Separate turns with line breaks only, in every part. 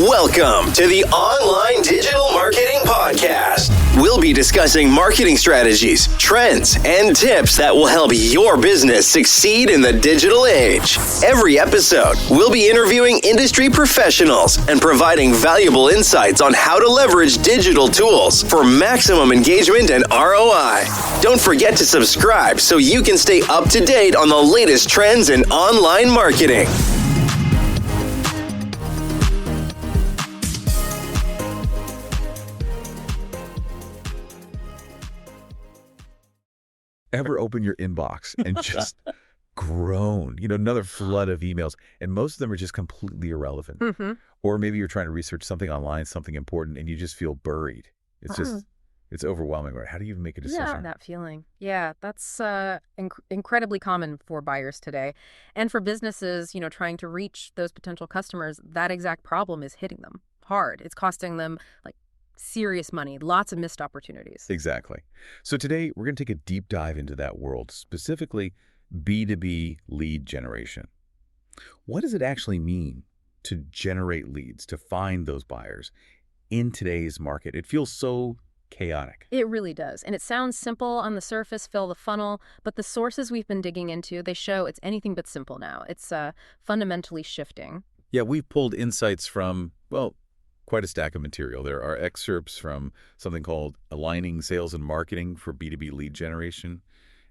Welcome to the Online Digital Marketing Podcast. We'll be discussing marketing strategies, trends, and tips that will help your business succeed in the digital age. Every episode, we'll be interviewing industry professionals and providing valuable insights on how to leverage digital tools for maximum engagement and ROI. Don't forget to subscribe so you can stay up to date on the latest trends in online marketing.
Ever open your inbox and just groan, another flood of emails, and most of them are just completely irrelevant.
Mm-hmm.
Or maybe you're trying to research something online, something important, and you just feel buried. It's just, it's overwhelming, right? How do you even make a decision?
Yeah, that feeling. Yeah, that's incredibly common for buyers today. And for businesses, trying to reach those potential customers, that exact problem is hitting them hard. It's costing them serious money, lots of missed opportunities.
Exactly. So today we're going to take a deep dive into that world, specifically B2B lead generation. What does it actually mean to generate leads, to find those buyers in today's market? It feels so chaotic.
It really does. And it sounds simple on the surface, fill the funnel, but the sources we've been digging into, they show it's anything but simple now. It's fundamentally shifting.
Yeah, we've pulled insights from, quite a stack of material. There are excerpts from something called Aligning Sales and Marketing for B2B Lead Generation,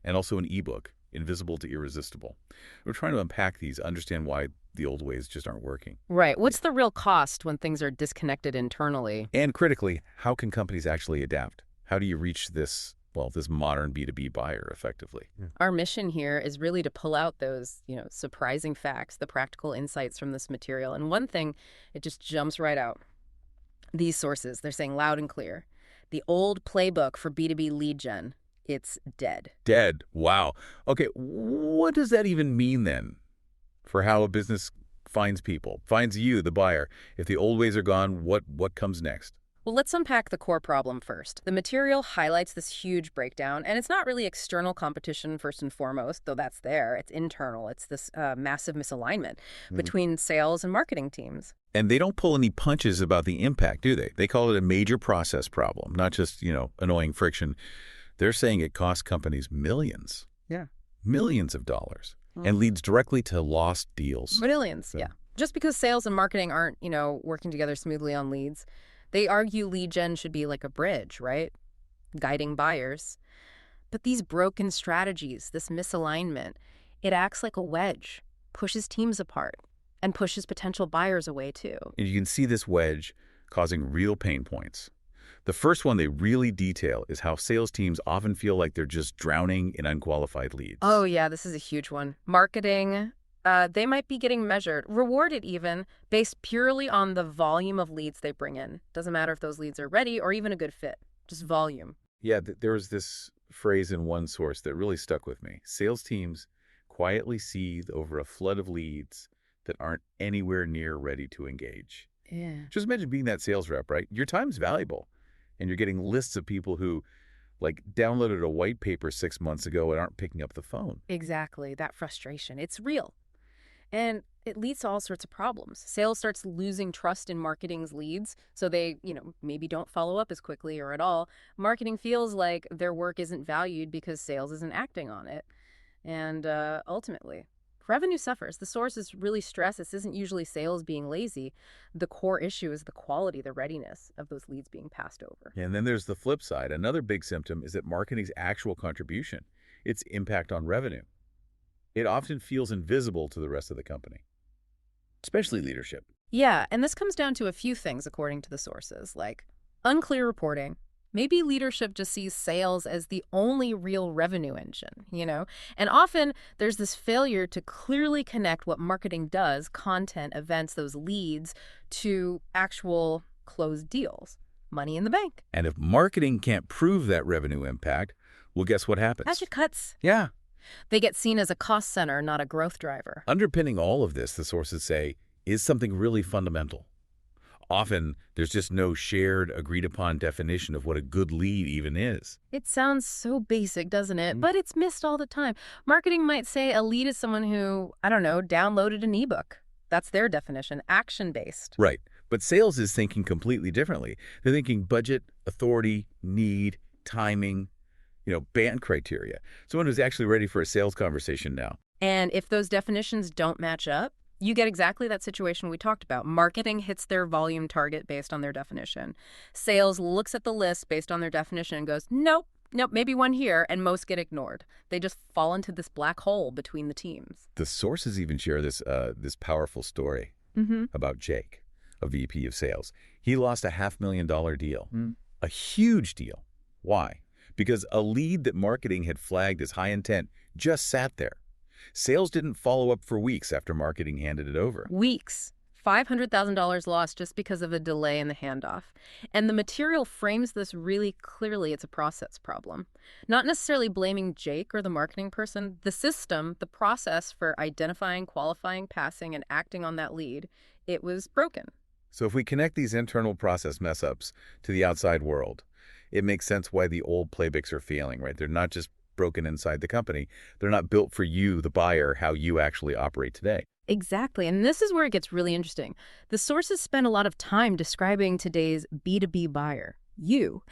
and also an ebook, Invisible to Irresistible. We're trying to unpack these, understand why the old ways just aren't working.
Right. What's the real cost when things are disconnected internally?
And critically, how can companies actually adapt? How do you reach this modern B2B buyer effectively?
Our mission here is really to pull out those, surprising facts, the practical insights from this material. And one thing, it just jumps right out. These sources, they're saying loud and clear. The old playbook for B2B lead gen, it's dead.
Dead. Wow. Okay, what does that even mean then for how a business finds people, finds you, the buyer? If the old ways are gone, what comes next?
Well, let's unpack the core problem first. The material highlights this huge breakdown, and it's not really external competition first and foremost, though that's there. It's internal. It's this massive misalignment between sales and marketing teams.
And they don't pull any punches about the impact, do they? They call it a major process problem, not just, annoying friction. They're saying it costs companies millions.
Yeah.
Millions of dollars, and leads directly to lost deals.
Millions, yeah. Just because sales and marketing aren't, working together smoothly on leads, they argue lead gen should be like a bridge, right? Guiding buyers. But these broken strategies, this misalignment, it acts like a wedge, pushes teams apart, and pushes potential buyers away too.
And you can see this wedge causing real pain points. The first one they really detail is how sales teams often feel like they're just drowning in unqualified leads.
Oh yeah, this is a huge one. Marketing, they might be getting measured, rewarded even, based purely on the volume of leads they bring in. Doesn't matter if those leads are ready or even a good fit, just volume.
Yeah, there was this phrase in one source that really stuck with me. Sales teams quietly seethe over a flood of leads that aren't anywhere near ready to engage.
Yeah.
Just imagine being that sales rep, right? Your time's valuable, and you're getting lists of people who downloaded a white paper 6 months ago and aren't picking up the phone.
Exactly. That frustration. It's real. And it leads to all sorts of problems. Sales starts losing trust in marketing's leads, so they, maybe don't follow up as quickly or at all. Marketing feels like their work isn't valued because sales isn't acting on it. And ultimately, revenue suffers. The sources really stress this isn't usually sales being lazy. The core issue is the quality, the readiness of those leads being passed over.
And then there's the flip side. Another big symptom is that marketing's actual contribution, its impact on revenue. It often feels invisible to the rest of the company, especially leadership.
Yeah, and this comes down to a few things according to the sources, like unclear reporting. Maybe leadership just sees sales as the only real revenue engine, And often there's this failure to clearly connect what marketing does, content, events, those leads, to actual closed deals, money in the bank.
And if marketing can't prove that revenue impact, well, guess what happens?
Budget cuts.
Yeah.
They get seen as a cost center, not a growth driver.
Underpinning all of this, the sources say, is something really fundamental. Often, there's just no shared, agreed-upon definition of what a good lead even is.
It sounds so basic, doesn't it? But it's missed all the time. Marketing might say a lead is someone who, downloaded an ebook. That's their definition, action-based.
Right. But sales is thinking completely differently. They're thinking budget, authority, need, timing, band criteria. Someone who's actually ready for a sales conversation now.
And if those definitions don't match up, you get exactly that situation we talked about. Marketing hits their volume target based on their definition. Sales looks at the list based on their definition and goes, nope, maybe one here, and most get ignored. They just fall into this black hole between the teams.
The sources even share this powerful story about Jake, a VP of sales. He lost a $500,000 deal, a huge deal. Why? Because a lead that marketing had flagged as high intent just sat there. Sales didn't follow up for weeks after marketing handed it over.
Weeks. $500,000 lost just because of a delay in the handoff. And the material frames this really clearly. It's a process problem. Not necessarily blaming Jake or the marketing person. The system, the process for identifying, qualifying, passing, and acting on that lead, it was broken.
So if we connect these internal process mess-ups to the outside world, it makes sense why the old playbooks are failing, right? They're not just broken inside the company. They're not built for you, the buyer, how you actually operate today.
Exactly. And this is where it gets really interesting. The sources spend a lot of time describing today's B2B buyer, you.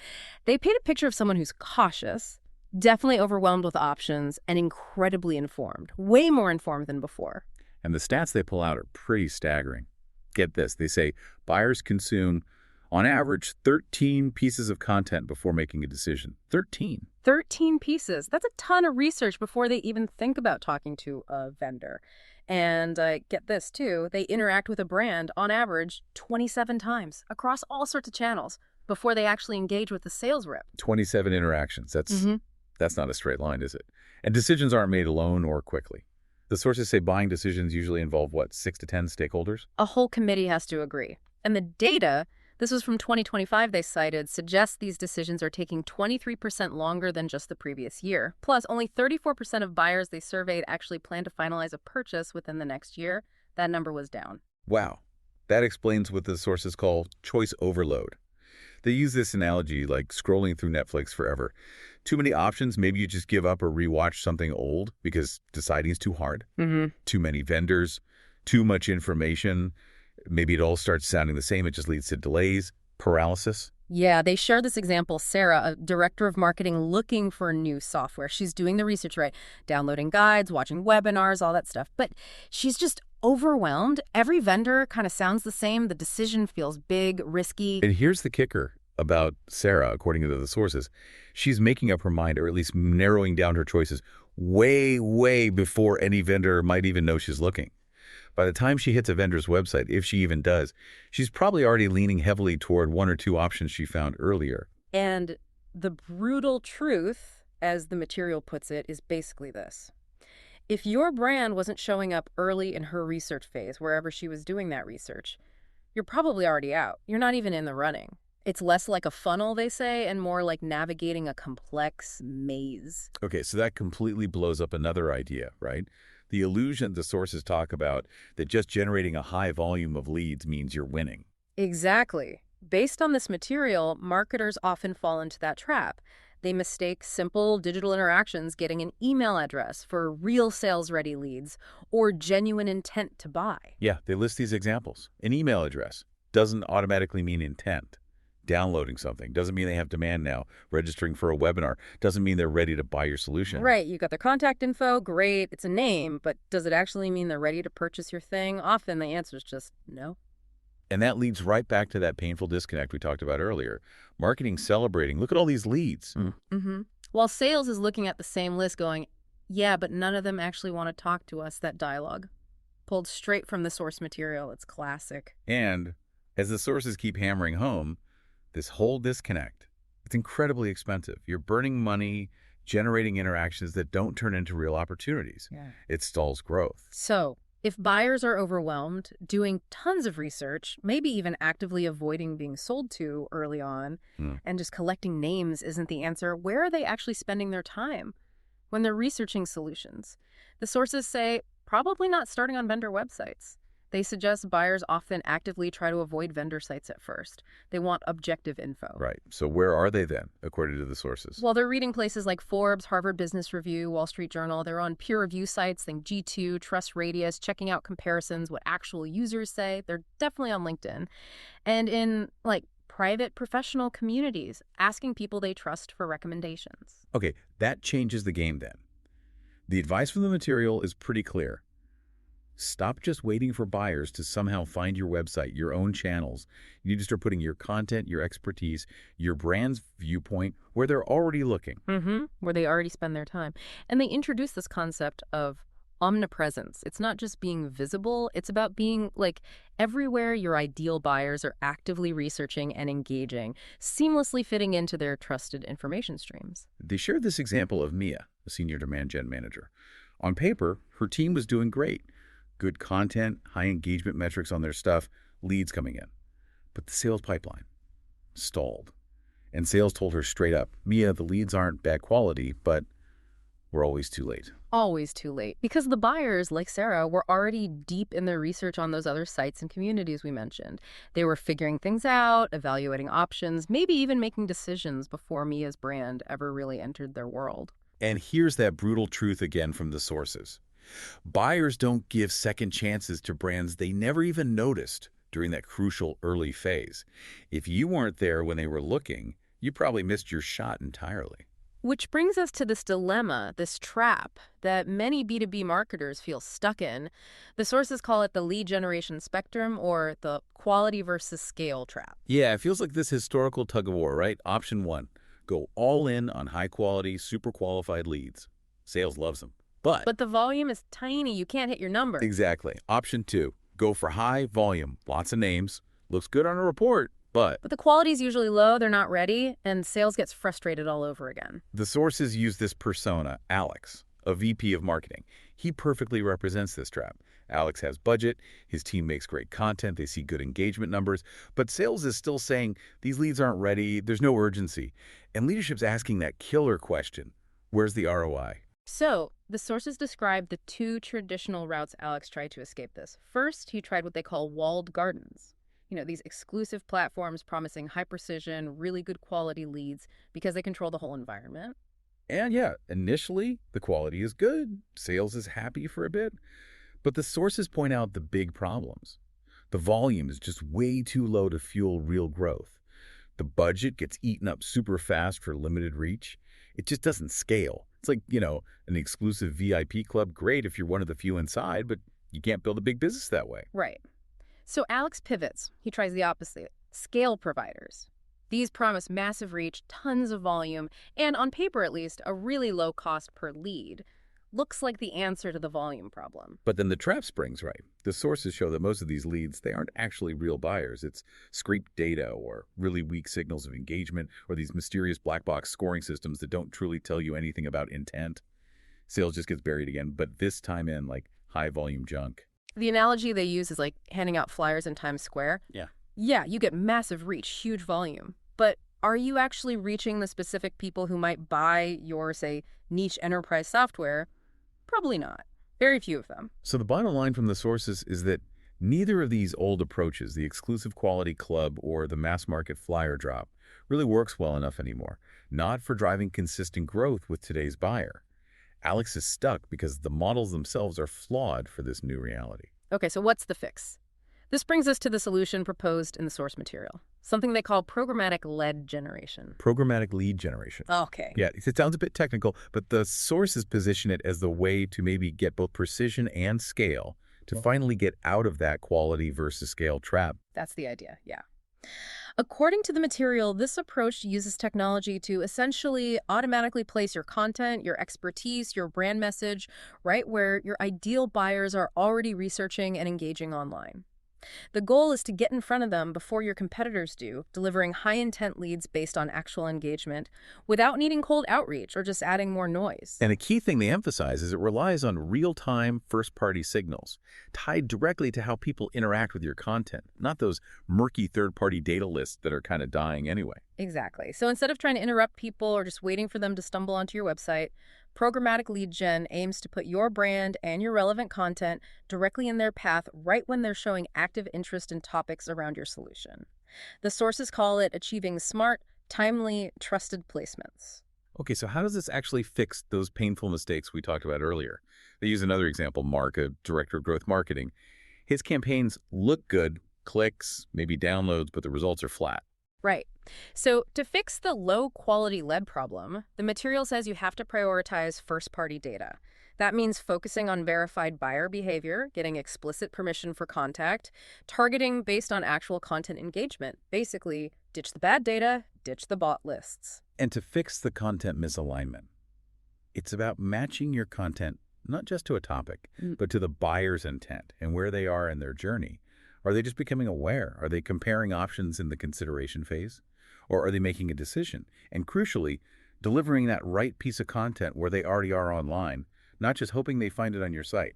They paint a picture of someone who's cautious, definitely overwhelmed with options, and incredibly informed, way more informed than before.
And the stats they pull out are pretty staggering. Get this. They say buyers consume, on average, 13 pieces of content before making a decision. 13.
13 pieces. That's a ton of research before they even think about talking to a vendor. And get this, too. They interact with a brand, on average, 27 times across all sorts of channels before they actually engage with the sales rep.
27 interactions. That's not a straight line, is it? And decisions aren't made alone or quickly. The sources say buying decisions usually involve, 6 to 10 stakeholders?
A whole committee has to agree. And the data, this was from 2025 they cited, suggests these decisions are taking 23% longer than just the previous year. Plus, only 34% of buyers they surveyed actually plan to finalize a purchase within the next year. That number was down.
Wow. That explains what the sources call choice overload. They use this analogy like scrolling through Netflix forever. Too many options, maybe you just give up or rewatch something old because deciding is too hard. Too many vendors, too much information. Maybe it all starts sounding the same. It just leads to delays, paralysis.
Yeah, they share this example. Sarah, a director of marketing looking for new software. She's doing the research, right? Downloading guides, watching webinars, all that stuff. But she's just overwhelmed. Every vendor kind of sounds the same. The decision feels big, risky.
And here's the kicker about Sarah, according to the sources. She's making up her mind, or at least narrowing down her choices way, way before any vendor might even know she's looking. By the time she hits a vendor's website, if she even does, she's probably already leaning heavily toward one or two options she found earlier.
And the brutal truth, as the material puts it, is basically this. If your brand wasn't showing up early in her research phase, wherever she was doing that research, you're probably already out. You're not even in the running. It's less like a funnel, they say, and more like navigating a complex maze.
Okay, so that completely blows up another idea, right? The illusion the sources talk about that just generating a high volume of leads means you're winning.
Exactly. Based on this material, marketers often fall into that trap. They mistake simple digital interactions, getting an email address, for real sales-ready leads or genuine intent to buy.
Yeah, they list these examples. An email address doesn't automatically mean intent. Downloading something doesn't mean they have demand now. Registering for a webinar doesn't mean they're ready to buy your solution.
Right. You got their contact info. Great. It's a name. But does it actually mean they're ready to purchase your thing? Often the answer is just no.
And that leads right back to that painful disconnect we talked about earlier. Marketing celebrating. Look at all these leads.
While sales is looking at the same list going, yeah, but none of them actually want to talk to us. That dialogue. Pulled straight from the source material. It's classic.
And as the sources keep hammering home, this whole disconnect, it's incredibly expensive. You're burning money, generating interactions that don't turn into real opportunities.
Yeah.
It stalls growth.
So if buyers are overwhelmed, doing tons of research, maybe even actively avoiding being sold to early on, and just collecting names isn't the answer, where are they actually spending their time when they're researching solutions? The sources say probably not starting on vendor websites. They suggest buyers often actively try to avoid vendor sites at first. They want objective info.
Right. So where are they then, according to the sources?
Well, they're reading places like Forbes, Harvard Business Review, Wall Street Journal. They're on peer review sites, think G2, Trust Radius, checking out comparisons, what actual users say. They're definitely on LinkedIn. And in, private professional communities, asking people they trust for recommendations.
Okay, that changes the game then. The advice from the material is pretty clear. Stop just waiting for buyers to somehow find your website, your own channels. You need to start putting your content, your expertise, your brand's viewpoint where they're already looking.
Where they already spend their time. And they introduce this concept of omnipresence. It's not just being visible. It's about being, everywhere your ideal buyers are actively researching and engaging, seamlessly fitting into their trusted information streams.
They shared this example of Mia, a senior demand gen manager. On paper, her team was doing great. Good content, high engagement metrics on their stuff, leads coming in. But the sales pipeline stalled. And sales told her straight up, Mia, the leads aren't bad quality, but we're always too late.
Always too late. Because the buyers, like Sarah, were already deep in their research on those other sites and communities we mentioned. They were figuring things out, evaluating options, maybe even making decisions before Mia's brand ever really entered their world.
And here's that brutal truth again from the sources. Buyers don't give second chances to brands they never even noticed during that crucial early phase. If you weren't there when they were looking, you probably missed your shot entirely.
Which brings us to this dilemma, this trap that many B2B marketers feel stuck in. The sources call it the lead generation spectrum, or the quality versus scale trap.
Yeah, it feels like this historical tug of war, right? Option 1, go all in on high quality, super qualified leads. Sales loves them. But
the volume is tiny. You can't hit your number.
Exactly. Option 2, go for high volume, lots of names, looks good on a report, but
the quality is usually low, they're not ready, and sales gets frustrated all over again.
The sources use this persona, Alex, a VP of marketing. He perfectly represents this trap. Alex has budget, his team makes great content, they see good engagement numbers, but sales is still saying these leads aren't ready, there's no urgency. And leadership's asking that killer question, where's the ROI?
So, the sources describe the two traditional routes Alex tried to escape this. First, he tried what they call walled gardens. These exclusive platforms promising high precision, really good quality leads because they control the whole environment.
And yeah, initially, the quality is good. Sales is happy for a bit. But the sources point out the big problems. The volume is just way too low to fuel real growth. The budget gets eaten up super fast for limited reach. It just doesn't scale. It's like, an exclusive VIP club, great if you're one of the few inside, but you can't build a big business that way.
Right. So Alex pivots. He tries the opposite. Scale providers. These promise massive reach, tons of volume, and on paper at least, a really low cost per lead. Looks like the answer to the volume problem.
But then the trap springs, right? The sources show that most of these leads, they aren't actually real buyers. It's scraped data or really weak signals of engagement or these mysterious black box scoring systems that don't truly tell you anything about intent. Sales just gets buried again, but this time in high volume junk.
The analogy they use is like handing out flyers in Times Square. Yeah, you get massive reach, huge volume. But are you actually reaching the specific people who might buy your, say, niche enterprise software? Probably not. Very few of them.
So the bottom line from the sources is that neither of these old approaches, the exclusive quality club or the mass market flyer drop, really works well enough anymore. Not for driving consistent growth with today's buyer. Alex is stuck because the models themselves are flawed for this new reality.
Okay, so what's the fix? This brings us to the solution proposed in the source material, something they call programmatic lead generation.
Programmatic lead generation.
Okay.
Yeah, it sounds a bit technical, but the sources position it as the way to maybe get both precision and scale to finally get out of that quality versus scale trap.
That's the idea, yeah. According to the material, this approach uses technology to essentially automatically place your content, your expertise, your brand message right where your ideal buyers are already researching and engaging online. The goal is to get in front of them before your competitors do, delivering high-intent leads based on actual engagement without needing cold outreach or just adding more noise.
And a key thing they emphasize is it relies on real-time first-party signals tied directly to how people interact with your content, not those murky third-party data lists that are kind of dying anyway.
Exactly. So instead of trying to interrupt people or just waiting for them to stumble onto your website, Programmatic lead gen aims to put your brand and your relevant content directly in their path right when they're showing active interest in topics around your solution. The sources call it achieving smart, timely, trusted placements.
Okay, so how does this actually fix those painful mistakes we talked about earlier? They use another example, Mark, a director of growth marketing. His campaigns look good, clicks, maybe downloads, but the results are flat.
Right. So to fix the low-quality lead problem, the material says you have to prioritize first-party data. That means focusing on verified buyer behavior, getting explicit permission for contact, targeting based on actual content engagement. Basically, ditch the bad data, ditch the bot lists.
And to fix the content misalignment, it's about matching your content not just to a topic, but to the buyer's intent and where they are in their journey. Are they just becoming aware? Are they comparing options in the consideration phase? Or are they making a decision? And crucially, delivering that right piece of content where they already are online, not just hoping they find it on your site.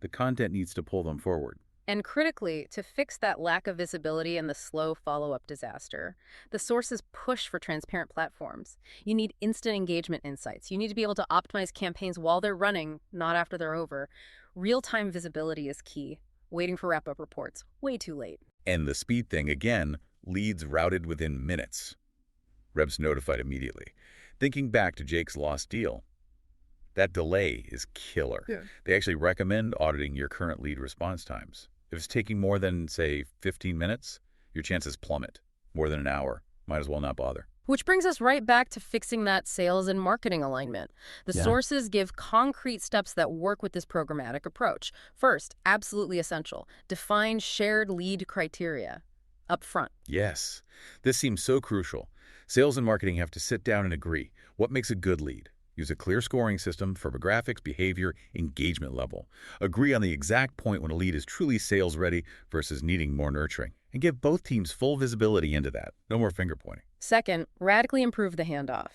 The content needs to pull them forward.
And critically, to fix that lack of visibility and the slow follow-up disaster, the sources push for transparent platforms. You need instant engagement insights. You need to be able to optimize campaigns while they're running, not after they're over. Real-time visibility is key. Waiting for wrap-up reports, way too late.
And the speed thing, again, leads routed within minutes. Reps notified immediately. Thinking back to Jake's lost deal, that delay is killer.
Yeah.
They actually recommend auditing your current lead response times. If it's taking more than, say, 15 minutes, your chances plummet. More than an hour, might as well not bother.
Which brings us right back to fixing that sales and marketing alignment. The sources give concrete steps that work with this programmatic approach. First, absolutely essential, define shared lead criteria up front.
Yes, this seems so crucial. Sales and marketing have to sit down and agree. What makes a good lead? Use a clear scoring system for demographics, behavior, engagement level. Agree on the exact point when a lead is truly sales ready versus needing more nurturing. And give both teams full visibility into that. No more finger pointing.
Second, radically improve the handoff.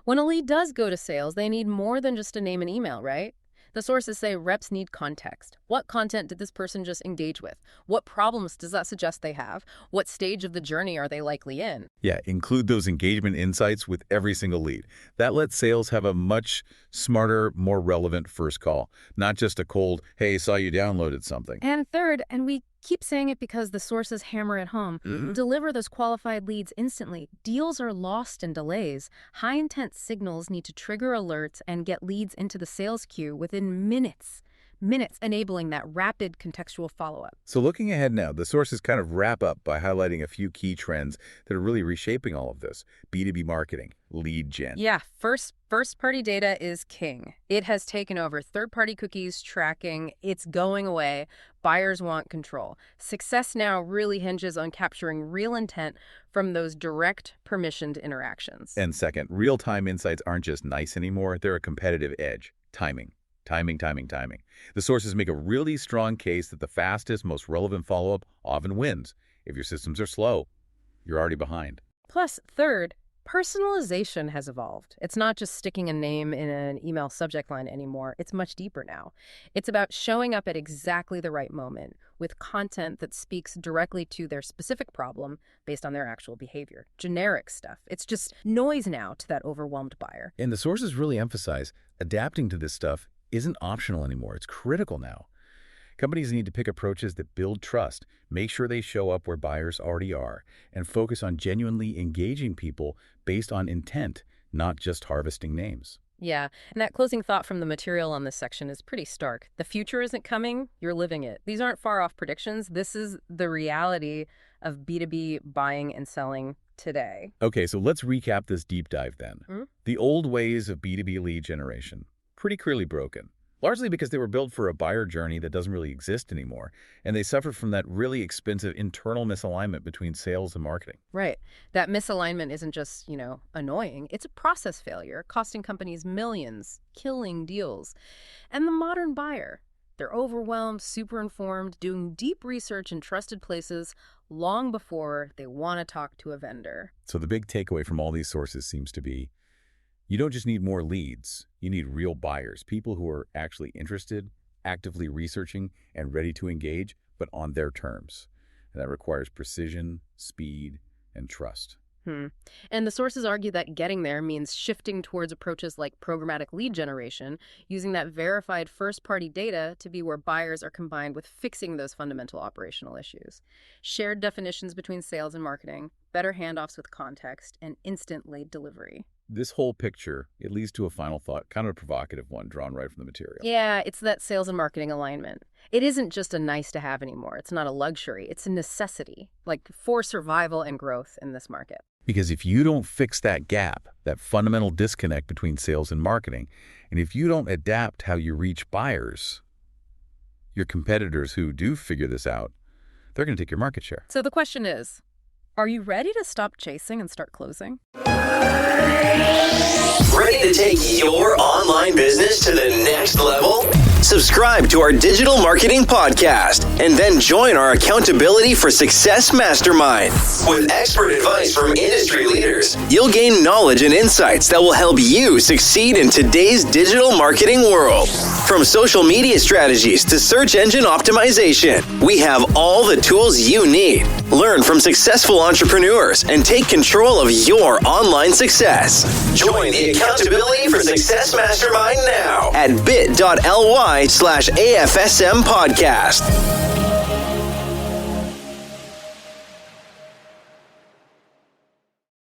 When a lead does go to sales, they need more than just a name and email, right? The sources say reps need context. What content did this person just engage with? What problems does that suggest they have? What stage of the journey are they likely in?
Yeah, include those engagement insights with every single lead. That lets sales have a much smarter, more relevant first call, not just a cold, hey, saw you downloaded something.
And third, and we keep saying it because the sources hammer it home, deliver those qualified leads instantly. Deals are lost in delays. High-intent signals need to trigger alerts and get leads into the sales queue within minutes, enabling that rapid contextual follow-up.
So looking ahead now, the sources kind of wrap up by highlighting a few key trends that are really reshaping all of this. B2B marketing, lead gen.
Yeah, first-party data is king. It has taken over third-party cookies, tracking. It's going away. Buyers want control. Success now really hinges on capturing real intent from those direct, permissioned interactions.
And second, real-time insights aren't just nice anymore. They're a competitive edge. Timing. The sources make a really strong case that the fastest, most relevant follow-up often wins. If your systems are slow, you're already behind.
Plus, third, personalization has evolved. It's not just sticking a name in an email subject line anymore. It's much deeper now. It's about showing up at exactly the right moment with content that speaks directly to their specific problem based on their actual behavior. Generic stuff. It's just noise now to that overwhelmed buyer.
And the sources really emphasize adapting to this stuff isn't optional anymore. It's critical now. Companies need to pick approaches that build trust, make sure they show up where buyers already are, and focus on genuinely engaging people based on intent, not just harvesting names.
Yeah, and that closing thought from the material on this section is pretty stark. The future isn't coming, you're living it. These aren't far-off predictions. This is the reality of B2B buying and selling today.
Okay, so let's recap this deep dive then. The old ways of B2B lead generation, pretty clearly broken. Largely because they were built for a buyer journey that doesn't really exist anymore, and they suffered from that really expensive internal misalignment between sales and marketing.
Right. That misalignment isn't just, annoying. It's a process failure, costing companies millions, killing deals. And the modern buyer, they're overwhelmed, super informed, doing deep research in trusted places long before they want to talk to a vendor.
So the big takeaway from all these sources seems to be, you don't just need more leads, you need real buyers, people who are actually interested, actively researching, and ready to engage, but on their terms. And that requires precision, speed, and trust.
And the sources argue that getting there means shifting towards approaches like programmatic lead generation, using that verified first-party data to be where buyers are combined with fixing those fundamental operational issues. Shared definitions between sales and marketing, better handoffs with context, and instant lead delivery.
This whole picture, it leads to a final thought, kind of a provocative one drawn right from the material.
Yeah, it's that sales and marketing alignment. It isn't just a nice to have anymore. It's not a luxury. It's a necessity, like for survival and growth in this market.
Because if you don't fix that gap, that fundamental disconnect between sales and marketing, and if you don't adapt how you reach buyers, your competitors who do figure this out, they're going to take your market share.
So the question is, are you ready to stop chasing and start closing?
Ready to take your online business to the next level? Subscribe to our digital marketing podcast and then join our Accountability for Success Mastermind. With expert advice from industry leaders, you'll gain knowledge and insights that will help you succeed in today's digital marketing world. From social media strategies to search engine optimization, we have all the tools you need. Learn from successful entrepreneurs and take control of your online success. Join the Accountability for Success Mastermind now at bit.ly/AFSM podcast.